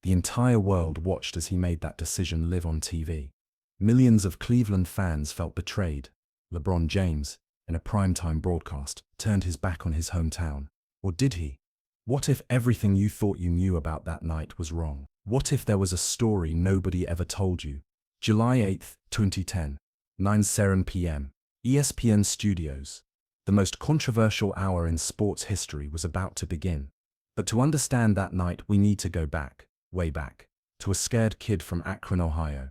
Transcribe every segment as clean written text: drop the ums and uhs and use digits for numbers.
The entire world watched as he made that decision live on TV. Millions of Cleveland fans felt betrayed. LeBron James, in a primetime broadcast, turned his back on his hometown. Or did he? What if everything you thought you knew about that night was wrong? What if there was a story nobody ever told you? July 8, 2010, 9:07 p.m. ESPN Studios. The most controversial hour in sports history was about to begin. But to understand that night, we need to go back, way back, to a scared kid from Akron, Ohio.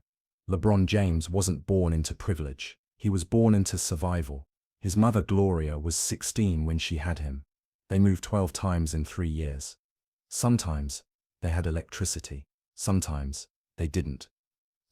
LeBron James wasn't born into privilege. He was born into survival. His mother, Gloria, was 16 when she had him. They moved 12 times in 3 years. Sometimes they had electricity. Sometimes they didn't.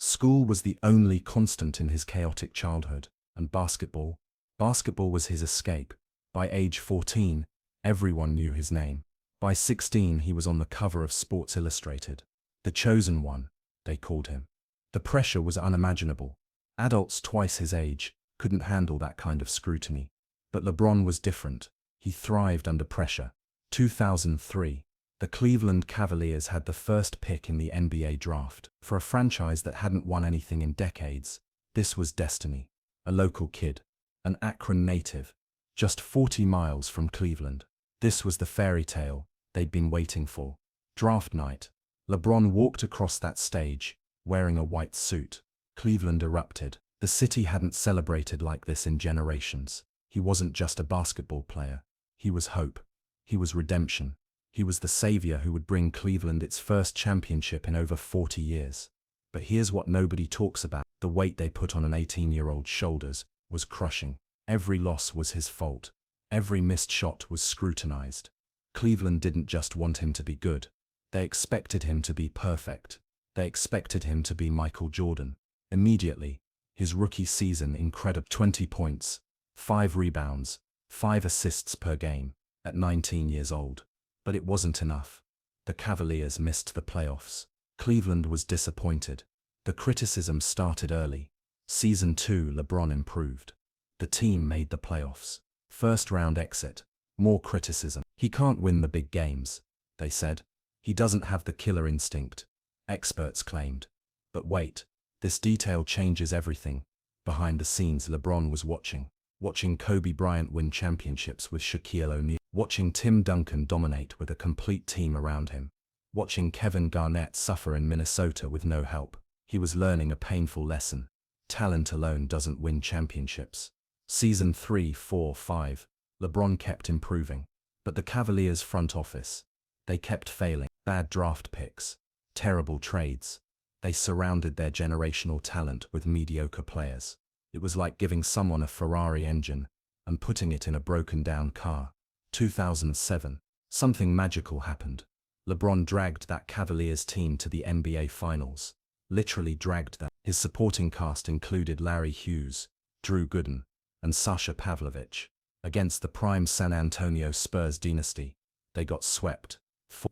School was the only constant in his chaotic childhood, and basketball was his escape. By age 14, everyone knew his name. By 16, he was on the cover of Sports Illustrated. The chosen one, they called him. The pressure was unimaginable. Adults twice his age couldn't handle that kind of scrutiny. But LeBron was different. He thrived under pressure. 2003. The Cleveland Cavaliers had the first pick in the NBA draft. For a franchise that hadn't won anything in decades, this was destiny. A local kid, an Akron native, just 40 miles from Cleveland. This was the fairy tale they'd been waiting for. Draft night. LeBron walked across that stage, wearing a white suit. Cleveland erupted. The city hadn't celebrated like this in generations. He wasn't just a basketball player. He was hope. He was redemption. He was the savior who would bring Cleveland its first championship in over 40 years. But here's what nobody talks about. The weight they put on an 18-year-old's shoulders was crushing. Every loss was his fault. Every missed shot was scrutinized. Cleveland didn't just want him to be good. They expected him to be perfect. They expected him to be Michael Jordan. Immediately, his rookie season incredible: 20 points, 5 rebounds, 5 assists per game, at 19 years old. But it wasn't enough. The Cavaliers missed the playoffs. Cleveland was disappointed. The criticism started early. Season 2, LeBron improved. The team made the playoffs. First round exit. More criticism. He can't win the big games, they said. He doesn't have the killer instinct, experts claimed. But wait, this detail changes everything. Behind the scenes, LeBron was watching Kobe Bryant win championships with Shaquille O'Neal, watching Tim Duncan dominate with a complete team around him, watching Kevin Garnett suffer in Minnesota with no help. He was learning a painful lesson. Talent alone doesn't win championships. Season 3, 4, 5, LeBron kept improving. But the Cavaliers' front office, they kept failing. Bad draft picks, terrible trades. They surrounded their generational talent with mediocre players. It was like giving someone a Ferrari engine and putting it in a broken-down car. 2007. Something magical happened. LeBron dragged that Cavaliers team to the NBA Finals. Literally dragged them. His supporting cast included Larry Hughes, Drew Gooden, and Sasha Pavlovich. Against the prime San Antonio Spurs dynasty, they got swept.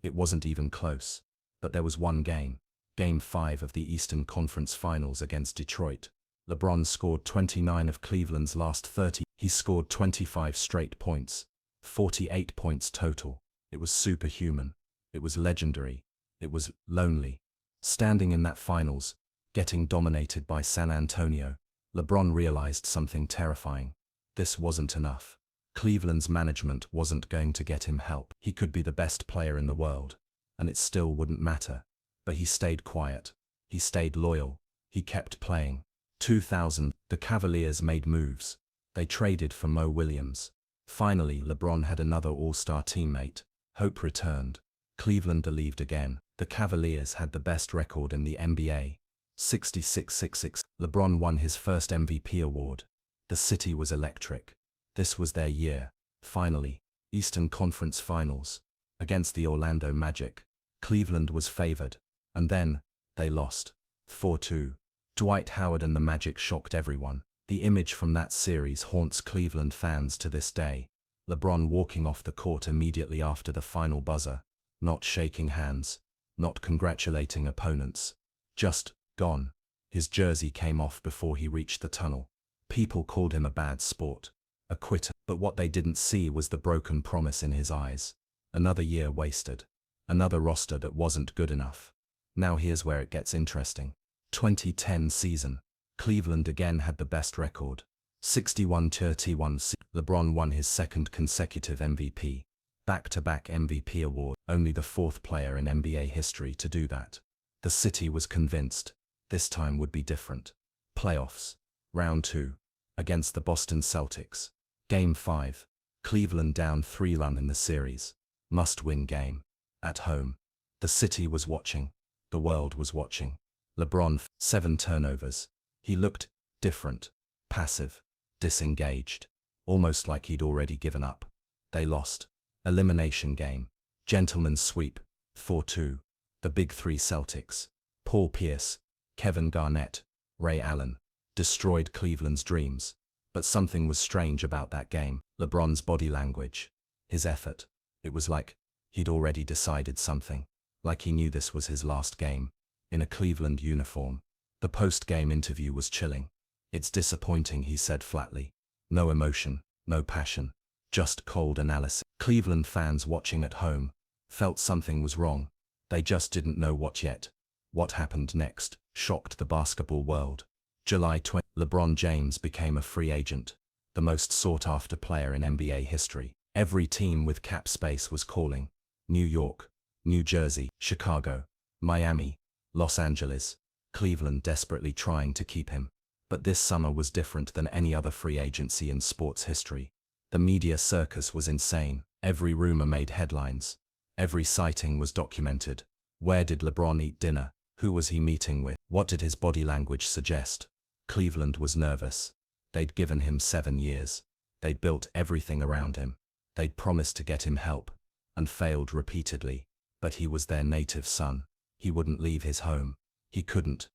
It wasn't even close. But there was one game. Game 5 of the Eastern Conference Finals against Detroit. LeBron scored 29 of Cleveland's last 30. He scored 25 straight points. 48 points total. It was superhuman. It was legendary. It was lonely. Standing in that finals, getting dominated by San Antonio, LeBron realized something terrifying. This wasn't enough. Cleveland's management wasn't going to get him help. He could be the best player in the world, and it still wouldn't matter. But he stayed quiet. He stayed loyal. He kept playing. 2000, the Cavaliers made moves. They traded for Mo Williams. Finally, LeBron had another all-star teammate. Hope returned. Cleveland believed again. The Cavaliers had the best record in the NBA. 66-66. LeBron won his first MVP award. The city was electric. This was their year. Finally, Eastern Conference Finals. Against the Orlando Magic. Cleveland was favored. And then, they lost. 4-2. Dwight Howard and the Magic shocked everyone. The image from that series haunts Cleveland fans to this day. LeBron walking off the court immediately after the final buzzer. Not shaking hands. Not congratulating opponents. Just gone. His jersey came off before he reached the tunnel. People called him a bad sport. A quitter. But what they didn't see was the broken promise in his eyes. Another year wasted. Another roster that wasn't good enough. Now here's where it gets interesting. 2010 season. Cleveland again had the best record. 61-31. LeBron won his second consecutive MVP. Back-to-back MVP award. Only the fourth player in NBA history to do that. The city was convinced this time would be different. Playoffs. Round 2. Against the Boston Celtics. Game 5. Cleveland down 3-1 in the series. Must-win game. At home. The city was watching. The world was watching. LeBron, 7 turnovers. He looked different. Passive. Disengaged. Almost like he'd already given up. They lost. Elimination game. Gentleman's sweep. 4-2. The Big Three Celtics. Paul Pierce, Kevin Garnett, Ray Allen. Destroyed Cleveland's dreams. But something was strange about that game. LeBron's body language. His effort. It was like he'd already decided something. Like he knew this was his last game. In a Cleveland uniform. The post-game interview was chilling. "It's disappointing," he said flatly. No emotion, no passion. Just cold analysis. Cleveland fans watching at home felt something was wrong. They just didn't know what yet. What happened next shocked the basketball world. July 20. LeBron James became a free agent. The most sought-after player in NBA history. Every team with cap space was calling. New York, New Jersey, Chicago, Miami, Los Angeles, Cleveland desperately trying to keep him. But this summer was different than any other free agency in sports history. The media circus was insane. Every rumor made headlines. Every sighting was documented. Where did LeBron eat dinner? Who was he meeting with? What did his body language suggest? Cleveland was nervous. They'd given him 7 years. They'd built everything around him. They'd promised to get him help, and failed repeatedly. But he was their native son. He wouldn't leave his home. He couldn't.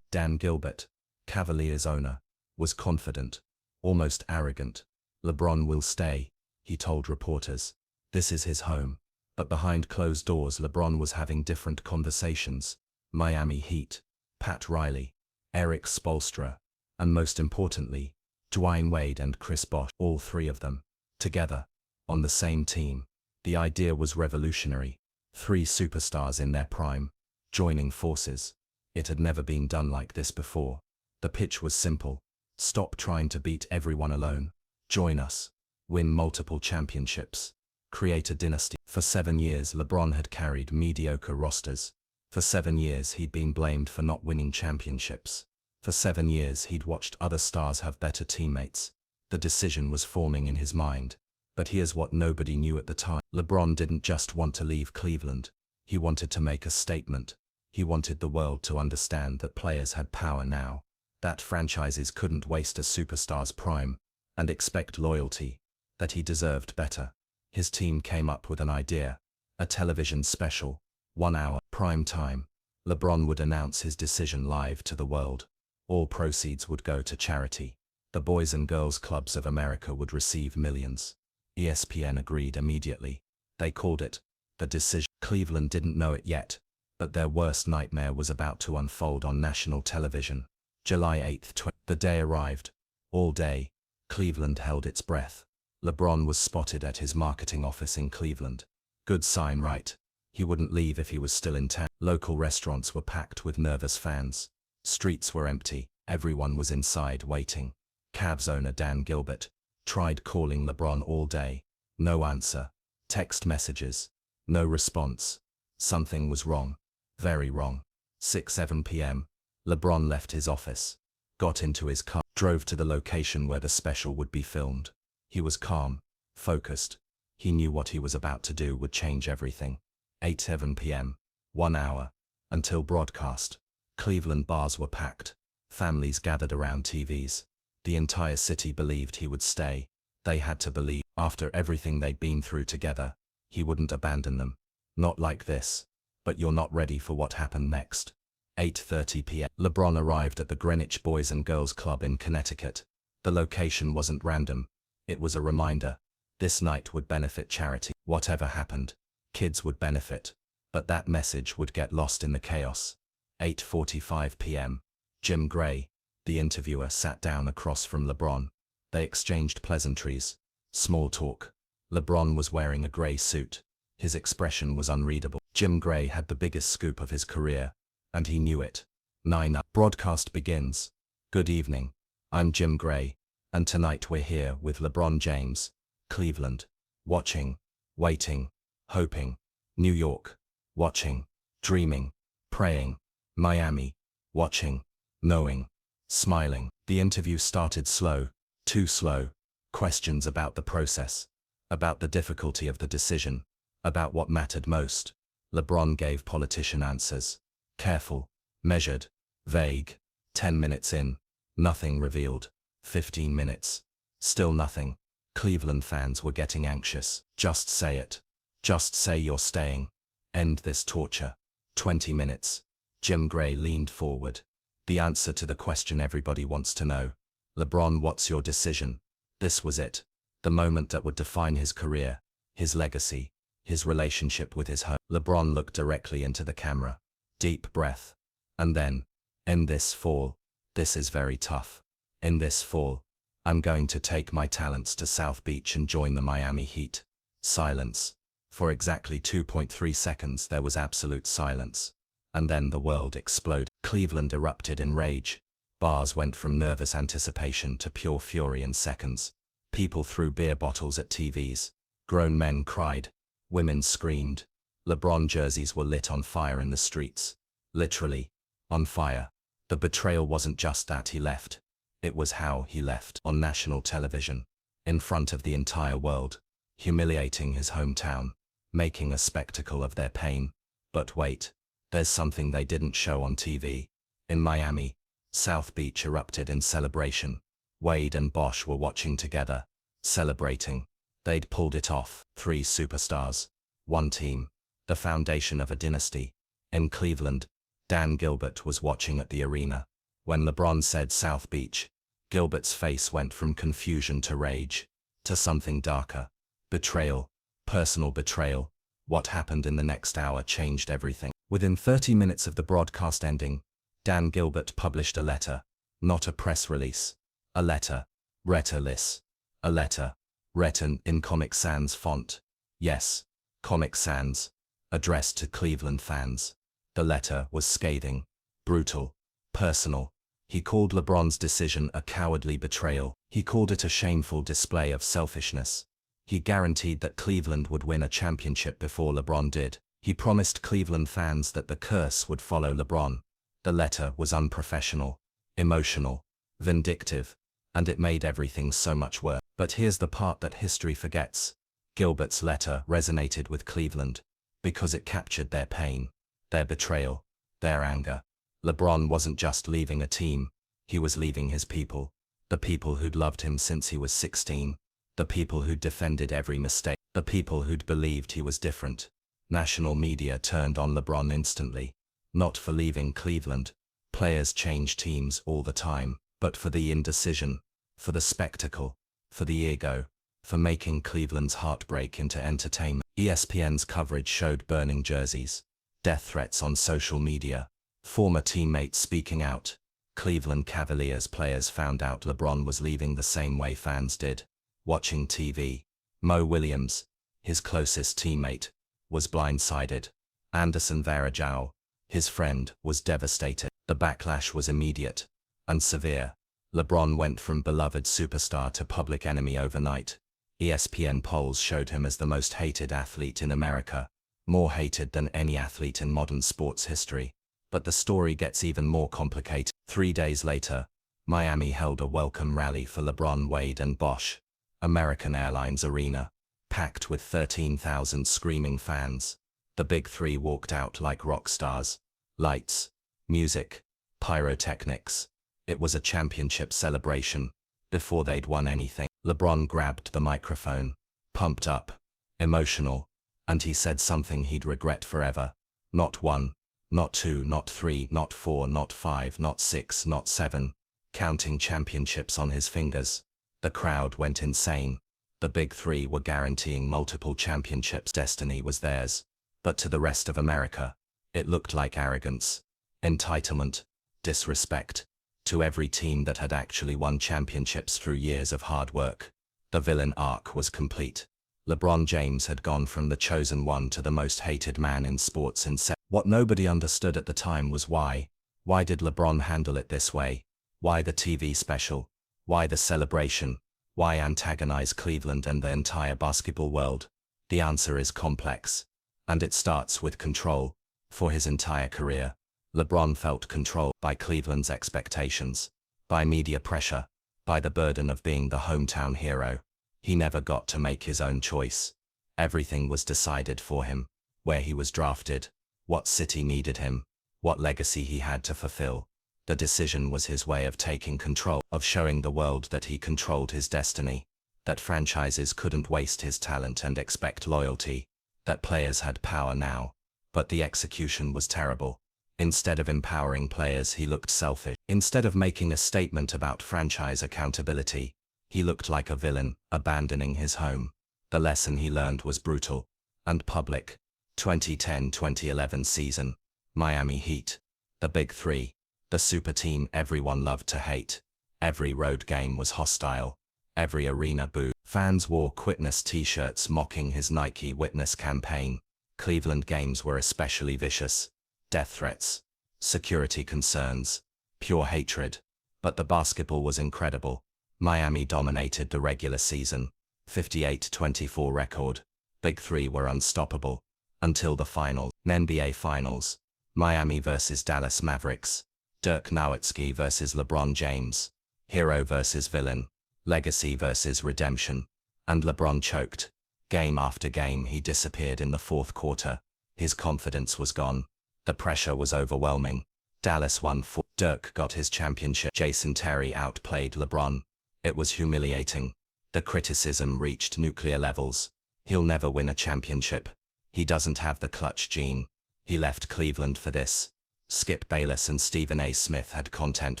Dan Gilbert, Cavaliers owner, was confident, almost arrogant. "LeBron will stay," he told reporters. "This is his home." But behind closed doors, LeBron was having different conversations. Miami Heat, Pat Riley, Eric Spoelstra, and most importantly, Dwayne Wade and Chris Bosh, all three of them, together, on the same team. The idea was revolutionary. 3 superstars in their prime, joining forces. It had never been done like this before. The pitch was simple. Stop trying to beat everyone alone. Join us. Win multiple championships. Create a dynasty. For 7 years, LeBron had carried mediocre rosters. For 7 years, he'd been blamed for not winning championships. For 7 years, he'd watched other stars have better teammates. The decision was forming in his mind. But here's what nobody knew at the time. LeBron didn't just want to leave Cleveland. He wanted to make a statement. He wanted the world to understand that players had power now. That franchises couldn't waste a superstar's prime and expect loyalty. That he deserved better. His team came up with an idea. A television special. 1 hour, prime time. LeBron would announce his decision live to the world. All proceeds would go to charity. The Boys and Girls Clubs of America would receive millions. ESPN agreed immediately. They called it the decision. Cleveland didn't know it yet, but their worst nightmare was about to unfold on national television. July 8. The day arrived. All day, Cleveland held its breath. LeBron was spotted at his marketing office in Cleveland. Good sign, right? He wouldn't leave if he was still in town. Local restaurants were packed with nervous fans. Streets were empty. Everyone was inside waiting. Cavs owner Dan Gilbert tried calling LeBron all day. No answer. Text messages. No response. Something was wrong. Very wrong. 6-7 p.m. LeBron left his office, got into his car, drove to the location where the special would be filmed. He was calm, focused. He knew what he was about to do would change everything. 8-7 p.m. 1 hour. Until broadcast. Cleveland bars were packed. Families gathered around TVs. The entire city believed he would stay. They had to believe. After everything they'd been through together, he wouldn't abandon them. Not like this. But you're not ready for what happened next. 8:30 p.m. LeBron arrived at the Greenwich Boys and Girls Club in Connecticut. The location wasn't random. It was a reminder. This night would benefit charity. Whatever happened, kids would benefit. But that message would get lost in the chaos. 8:45 p.m. Jim Gray, the interviewer, sat down across from LeBron. They exchanged pleasantries. Small talk. LeBron was wearing a gray suit. His expression was unreadable. Jim Gray had the biggest scoop of his career. and he knew it. 9. Broadcast begins. Good evening. I'm Jim Gray, and tonight we're here with LeBron James. Cleveland. Watching. Waiting. Hoping. New York. Watching. Dreaming. Praying. Miami. Watching. Knowing. Smiling. The interview started slow. Too slow. Questions about the process. About the difficulty of the decision. About what mattered most. LeBron gave politician answers. Careful. Measured. Vague. 10 minutes in. Nothing revealed. 15 minutes. Still nothing. Cleveland fans were getting anxious. Just say it. Just say you're staying. End this torture. 20 minutes. Jim Gray leaned forward. The answer to the question everybody wants to know. LeBron, what's your decision? This was it. The moment that would define his career, his legacy, his relationship with his home. LeBron looked directly into the camera. Deep breath. And then, in this fall, this is very tough. In this fall, I'm going to take my talents to South Beach and join the Miami Heat. Silence. For exactly 2.3 seconds there was absolute silence. And then the world exploded. Cleveland erupted in rage. Bars went from nervous anticipation to pure fury in seconds. People threw beer bottles at TVs. Grown men cried. Women screamed. LeBron jerseys were lit on fire in the streets. Literally, on fire. The betrayal wasn't just that he left. It was how he left. On national television. In front of the entire world. Humiliating his hometown. Making a spectacle of their pain. But wait. There's something they didn't show on TV. In Miami, South Beach erupted in celebration. Wade and Bosh were watching together. Celebrating. They'd pulled it off. 3 superstars. 1 team. The foundation of a dynasty. In Cleveland, Dan Gilbert was watching at the arena. When LeBron said South Beach, Gilbert's face went from confusion to rage. To something darker. Betrayal. Personal betrayal. What happened in the next hour changed everything. Within 30 minutes of the broadcast ending, Dan Gilbert published a letter. Not a press release. A letter. Letterless. A letter. Written in Comic Sans font. Yes. Comic Sans. Addressed to Cleveland fans. The letter was scathing. Brutal. Personal. He called LeBron's decision a cowardly betrayal. He called it a shameful display of selfishness. He guaranteed that Cleveland would win a championship before LeBron did. He promised Cleveland fans that the curse would follow LeBron. The letter was unprofessional, emotional, vindictive, and it made everything so much worse. But here's the part that history forgets. Gilbert's letter resonated with Cleveland because it captured their pain, their betrayal, their anger. LeBron wasn't just leaving a team, he was leaving his people. The people who'd loved him since he was 16. The people who'd defended every mistake. The people who'd believed he was different. National media turned on LeBron instantly. Not for leaving Cleveland. Players change teams all the time. But for the indecision. For the spectacle. For the ego. For making Cleveland's heartbreak into entertainment. ESPN's coverage showed burning jerseys. Death threats on social media. Former teammates speaking out. Cleveland Cavaliers players found out LeBron was leaving the same way fans did. Watching TV. Mo Williams, his closest teammate, was blindsided. Anderson Varejao, his friend, was devastated. The backlash was immediate and severe. LeBron went from beloved superstar to public enemy overnight. ESPN polls showed him as the most hated athlete in America, more hated than any athlete in modern sports history. But the story gets even more complicated. 3 days later, Miami held a welcome rally for LeBron, Wade and Bosh. American Airlines Arena, packed with 13,000 screaming fans. The big 3 walked out like rock stars. Lights, music, pyrotechnics. It was a championship celebration. Before they'd won anything, LeBron grabbed the microphone, pumped up, emotional, and he said something he'd regret forever. Not 1, not 2, not 3, not 4, not 5, not 6, not 7. Counting championships on his fingers. The crowd went insane. The big 3 were guaranteeing multiple championships. Destiny was theirs. But to the rest of America, it looked like arrogance, entitlement, disrespect. To every team that had actually won championships through years of hard work, the villain arc was complete. LeBron James had gone from the chosen one to the most hated man in sports in What nobody understood at the time was why. Why did LeBron handle it this way? Why the TV special? Why the celebration? Why antagonize Cleveland and the entire basketball world? The answer is complex. And it starts with control. For his entire career, LeBron felt controlled by Cleveland's expectations, by media pressure, by the burden of being the hometown hero. He never got to make his own choice. Everything was decided for him. Where he was drafted, what city needed him, what legacy he had to fulfill. The decision was his way of taking control, of showing the world that he controlled his destiny, that franchises couldn't waste his talent and expect loyalty, that players had power now. But the execution was terrible. Instead of empowering players, he looked selfish. Instead of making a statement about franchise accountability, he looked like a villain, abandoning his home. The lesson he learned was brutal and public. 2010-2011 season. Miami Heat. The Big Three. The super team everyone loved to hate. Every road game was hostile. Every arena booed. Fans wore Witness t-shirts mocking his Nike Witness campaign. Cleveland games were especially vicious. Death threats. Security concerns. Pure hatred. But the basketball was incredible. Miami dominated the regular season. 58-24 record. Big Three were unstoppable. Until the finals. NBA Finals. Miami vs. Dallas Mavericks. Dirk Nowitzki vs. LeBron James. Hero vs. villain. Legacy vs. redemption. And LeBron choked. Game after game he disappeared in the fourth quarter. His confidence was gone. The pressure was overwhelming. Dallas won 4. Dirk got his championship. Jason Terry outplayed LeBron. It was humiliating. The criticism reached nuclear levels. He'll never win a championship. He doesn't have the clutch gene. He left Cleveland for this. Skip Bayless and Stephen A. Smith had content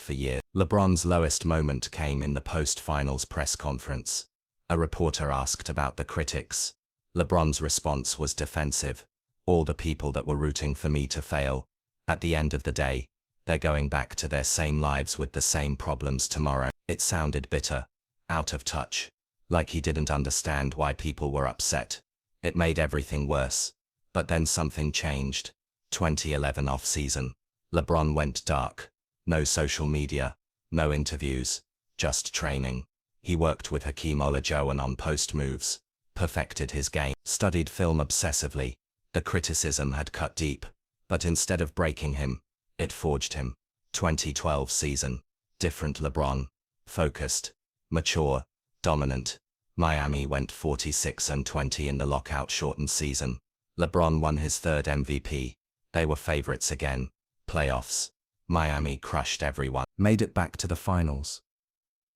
for years. LeBron's lowest moment came in the post-finals press conference. A reporter asked about the critics. LeBron's response was defensive. All the people that were rooting for me to fail. At the end of the day, they're going back to their same lives with the same problems tomorrow. It sounded bitter, out of touch, like he didn't understand why people were upset. It made everything worse. But then something changed. 2011 off-season. LeBron went dark. No social media, no interviews, just training. He worked with Hakeem Olajuwon on post moves, perfected his game, studied film obsessively. The criticism had cut deep, but instead of breaking him, it forged him. 2012 season. Different LeBron. Focused, mature, dominant. Miami went 46-20 in the lockout-shortened season. LeBron won his third MVP. They were favorites again. Playoffs. Miami crushed everyone. Made it back to the finals.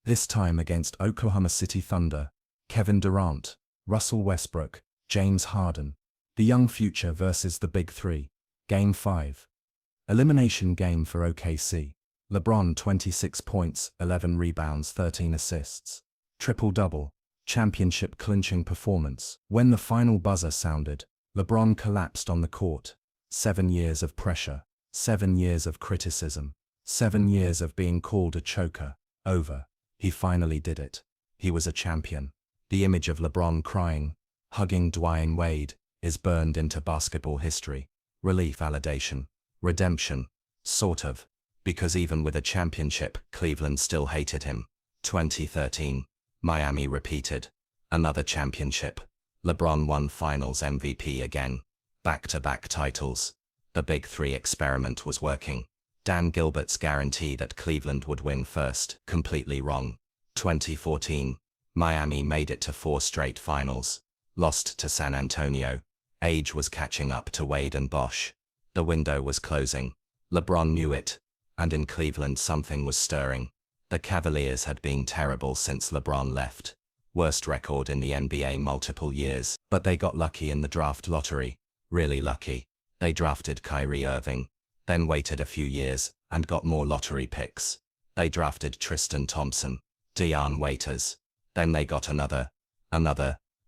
This time against Oklahoma City Thunder. Kevin Durant, Russell Westbrook, James Harden. The young future versus the Big Three. Game 5. Elimination game for OKC. LeBron 26 points, 11 rebounds, 13 assists. Triple-double. Championship-clinching performance. When the final buzzer sounded, LeBron collapsed on the court. 7 years of pressure. 7 years of criticism. 7 years of being called a choker. Over. He finally did it. He was a champion. The image of LeBron crying, hugging Dwayne Wade, is burned into basketball history. Relief, validation, redemption, sort of. Because even with a championship, Cleveland still hated him. 2013. Miami repeated. Another championship. LeBron won Finals MVP again. Back-to-back titles. The Big Three experiment was working. Dan Gilbert's guarantee that Cleveland would win first, completely wrong. 2014. Miami made it to 4 straight finals. Lost to San Antonio. Age was catching up to Wade and Bosh. The window was closing. LeBron knew it. And in Cleveland something was stirring. The Cavaliers had been terrible since LeBron left. Worst record in the NBA multiple years. But they got lucky in the draft lottery. Really lucky. They drafted Kyrie Irving. Then waited a few years and got more lottery picks. They drafted Tristan Thompson, Dion Waiters. Then they got another,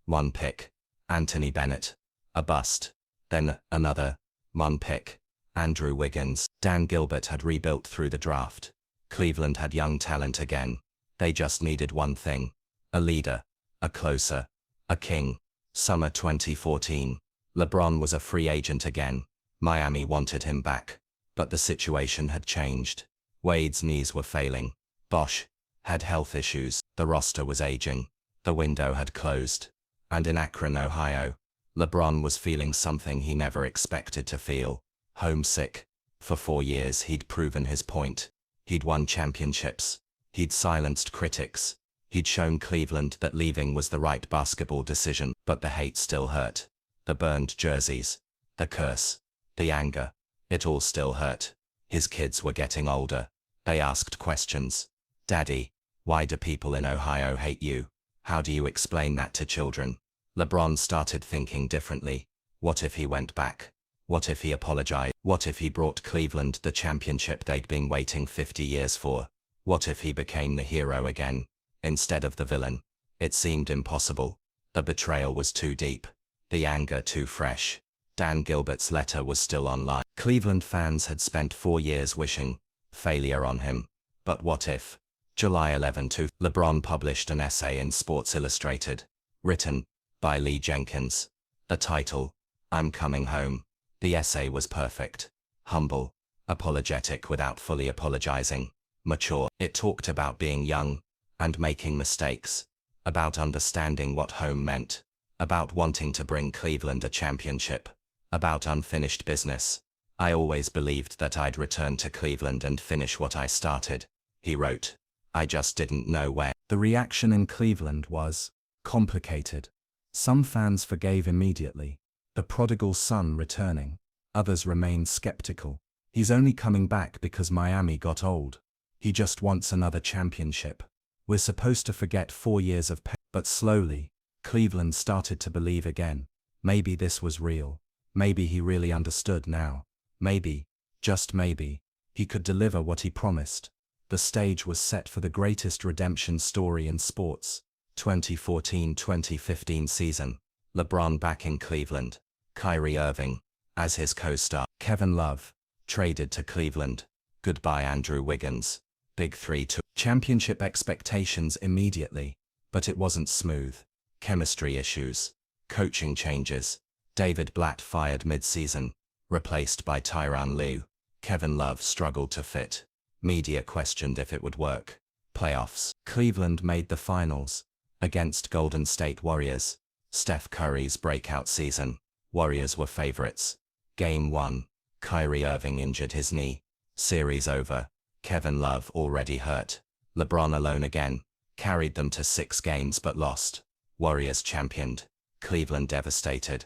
one pick. Anthony Bennett. A bust. Then another, one pick. Andrew Wiggins. Dan Gilbert had rebuilt through the draft. Cleveland had young talent again. They just needed one thing. A leader. A closer. A king. Summer 2014. LeBron was a free agent again. Miami wanted him back, but the situation had changed. Wade's knees were failing. Bosh had health issues. The roster was aging. The window had closed. And in Akron, Ohio, LeBron was feeling something he never expected to feel: homesick. For 4 years he'd proven his point. He'd won championships. He'd silenced critics. He'd shown Cleveland that leaving was the right basketball decision, but the hate still hurt. The burned jerseys, the curse, the anger, it all still hurt. His kids were getting older. They asked questions. "Daddy, why do people in Ohio hate you? How do you explain that to children?" LeBron started thinking differently. What if he went back? What if he apologized? What if he brought Cleveland the championship they'd been waiting 50 years for? What if he became the hero again, instead of the villain? It seemed impossible. The betrayal was too deep. The anger too fresh. Dan Gilbert's letter was still online. Cleveland fans had spent 4 years wishing failure on him. But what if? July 11, LeBron published an essay in Sports Illustrated, written by Lee Jenkins. The title, "I'm Coming Home." The essay was perfect. Humble, apologetic without fully apologizing, mature. It talked about being young and making mistakes, about understanding what home meant, about wanting to bring Cleveland a championship, about unfinished business. "I always believed that I'd return to Cleveland and finish what I started," he wrote. "I just didn't know where." The reaction in Cleveland was complicated. Some fans forgave immediately. The prodigal son returning. Others remained skeptical. He's only coming back because Miami got old. He just wants another championship. We're supposed to forget 4 years of pain. But slowly, Cleveland started to believe again. Maybe this was real. Maybe he really understood now. Maybe, just maybe, he could deliver what he promised. The stage was set for the greatest redemption story in sports. 2014-2015 season. LeBron back in Cleveland. Kyrie Irving as his co-star. Kevin Love traded to Cleveland. Goodbye Andrew Wiggins. Big 3-2. Championship expectations immediately. But it wasn't smooth. Chemistry issues. Coaching changes. David Blatt fired mid-season. Replaced by Tyronn Lue. Kevin Love struggled to fit. Media questioned if it would work. Playoffs. Cleveland made the finals. Against Golden State Warriors. Steph Curry's breakout season. Warriors were favorites. Game 1. Kyrie Irving injured his knee. Series over. Kevin Love already hurt. LeBron alone again. Carried them to 6 games but lost. Warriors championed. Cleveland devastated.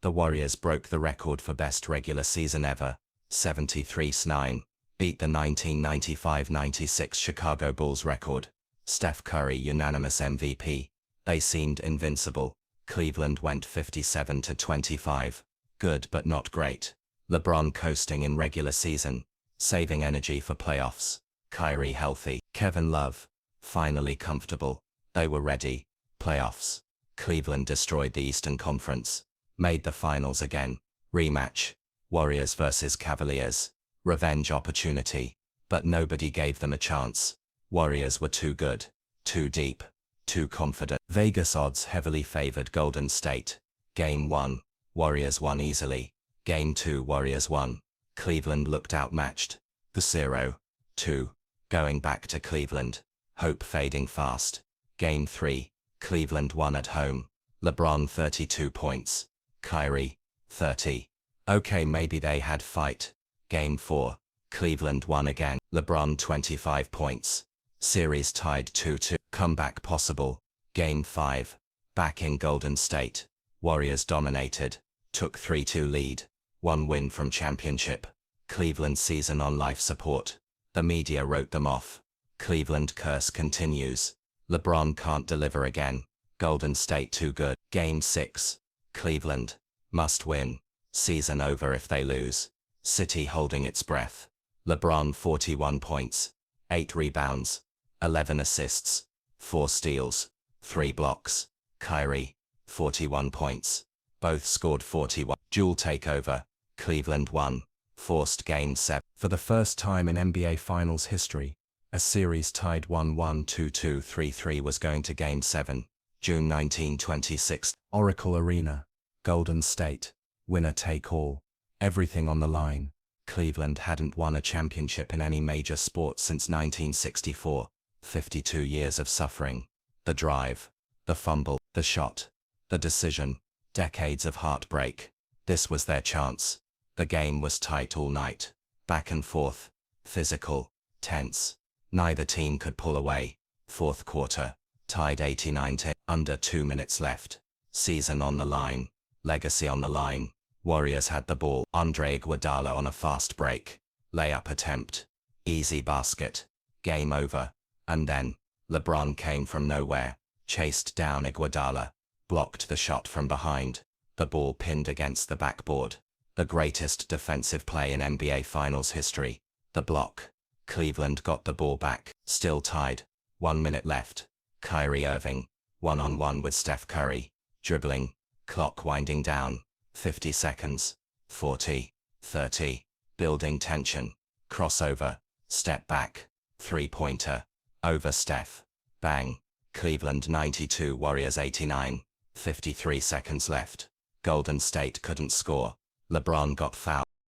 The Warriors broke the record for best regular season ever. 73-9. Beat the 1995-96 Chicago Bulls record. Steph Curry unanimous MVP. They seemed invincible. Cleveland went 57-25. Good but not great. LeBron coasting in regular season, saving energy for playoffs. Kyrie healthy. Kevin Love finally comfortable. They were ready. Playoffs. Cleveland destroyed the Eastern Conference. Made the finals again. Rematch. Warriors versus Cavaliers. Revenge opportunity. But nobody gave them a chance. Warriors were too good. Too deep. Too confident. Vegas odds heavily favored Golden State. Game 1. Warriors won easily. Game 2 Warriors won. Cleveland looked outmatched. 0-2. Going back to Cleveland. Hope fading fast. Game 3. Cleveland won at home. LeBron 32 points. Kyrie 30. Okay, maybe they had fight. Game 4. Cleveland won again. LeBron 25 points. Series tied 2-2. Comeback possible. Game 5. Back in Golden State. Warriors dominated. Took 3-2 lead. 1 win from championship. Cleveland season on life support. The media wrote them off. Cleveland curse continues. LeBron can't deliver again. Golden State too good. Game 6. Cleveland. Must win. Season over if they lose. City holding its breath. LeBron 41 points. 8 rebounds. 11 assists. 4 steals. 3 blocks. Kyrie. 41 points. Both scored 41. Dual takeover. Cleveland won. Forced Game 7. For the first time in NBA Finals history, a series tied 1-1, 2-2, 3-3 was going to Game 7. June 1926. Oracle Arena. Golden State. Winner take all. Everything on the line. Cleveland hadn't won a championship in any major sport since 1964, 52 years of suffering. The drive, the fumble, the shot, the decision, decades of heartbreak. This was their chance. The game was tight all night, back and forth, physical, tense. Neither team could pull away. Fourth quarter, tied 89-10, under 2 minutes left. Season on the line, legacy on the line. Warriors had the ball. Andre Iguodala on a fast break. Layup attempt. Easy basket. Game over. And then, LeBron came from nowhere, chased down Iguodala, blocked the shot from behind. The ball pinned against the backboard. The greatest defensive play in NBA Finals history. The block. Cleveland got the ball back. Still tied. 1 minute left. Kyrie Irving, one-on-one with Steph Curry. Dribbling. Clock winding down. 50 seconds. 40. 30. Building tension. Crossover. Step back. Three-pointer. Over Steph. Bang. Cleveland 92, Warriors 89. 53 seconds left. Golden State couldn't score. LeBron got fouled.